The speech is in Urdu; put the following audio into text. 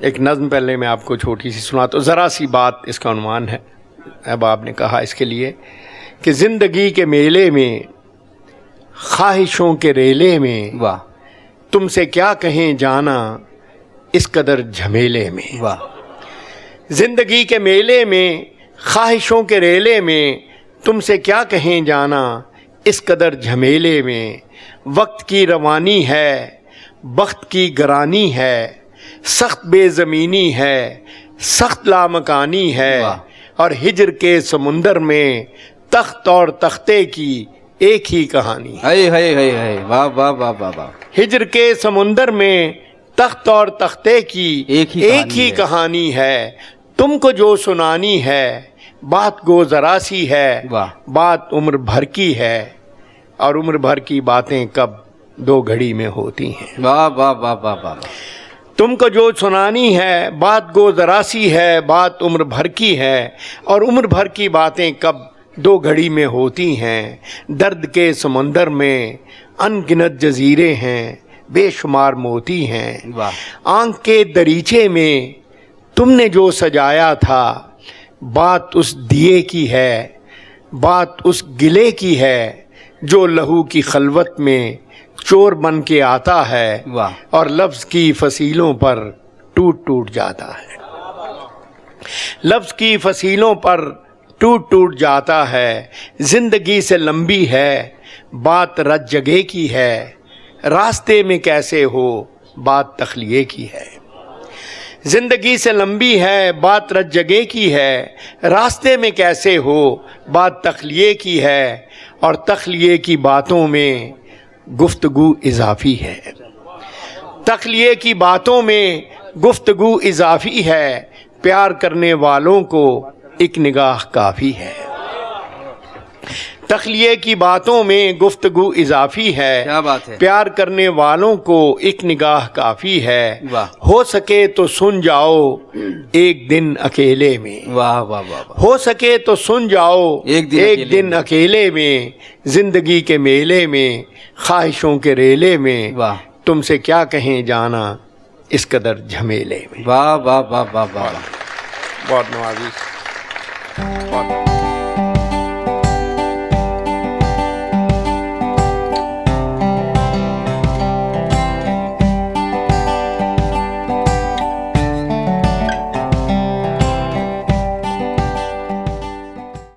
ایک نظم پہلے میں آپ کو چھوٹی سی سناتا ہوں، ذرا سی بات اس کا عنوان ہے. اب آپ نے کہا اس کے لیے کہ زندگی کے میلے میں، خواہشوں کے ریلے میں، واہ تم سے کیا کہیں جانا اس قدر جھمیلے میں. واہ. زندگی کے میلے میں، خواہشوں کے ریلے میں، تم سے کیا کہیں جانا اس قدر جھمیلے میں. وقت کی روانی ہے، بخت کی گرانی ہے، سخت بے زمینی ہے، سخت لامکانی ہے. واہ. اور ہجر کے سمندر میں تخت اور تختے کی ایک ہی کہانی ہے. ہائے ہائے ہائے ہائے. واہ واہ واہ واہ واہ. ہجر کے سمندر میں تخت اور تختے کی ایک ہی کہانی ہے. تم کو جو سنانی ہے بات گو ذرا سی ہے، واہ. بات عمر بھر کی ہے، اور عمر بھر کی باتیں کب دو گھڑی میں ہوتی ہیں. واہ واہ واہ واہ واہ. تم کو جو سنانی ہے بات گو ذرا سی ہے، بات عمر بھر کی ہے، اور عمر بھر کی باتیں کب دو گھڑی میں ہوتی ہیں. درد کے سمندر میں ان گنت جزیرے ہیں، بے شمار موتی ہیں. واہ. آنکھ کے دریچے میں تم نے جو سجایا تھا، بات اس دیے کی ہے، بات اس گلے کی ہے جو لہو کی خلوت میں چور بن کے آتا ہے، واہ. اور لفظ کی فصیلوں پر ٹوٹ ٹوٹ جاتا ہے. لفظ کی فصیلوں پر ٹوٹ ٹوٹ جاتا ہے. زندگی سے لمبی ہے بات رت جگہ کی ہے، راستے میں کیسے ہو بات تخلیے کی ہے. زندگی سے لمبی ہے بات رت جگہ کی ہے، راستے میں کیسے ہو بات تخلیے کی ہے، اور تخلیے کی باتوں میں گفتگو اضافی ہے. تخلیے کی باتوں میں گفتگو اضافی ہے، پیار کرنے والوں کو ایک نگاہ کافی ہے. تخلیے کی باتوں میں گفتگو اضافی ہے، کیا بات ہے. پیار کرنے والوں کو ایک نگاہ کافی ہے. واہ. ہو سکے تو سن جاؤ ایک دن اکیلے میں، واہ واہ واہ واہ. ہو سکے تو سن جاؤ ایک دن اکیلے میں. زندگی کے میلے میں، خواہشوں کے ریلے میں، واہ. تم سے کیا کہیں جانا اس قدر جھمیلے میں. واہ واہ واہ واہ واہ. بہت نوازی. بہت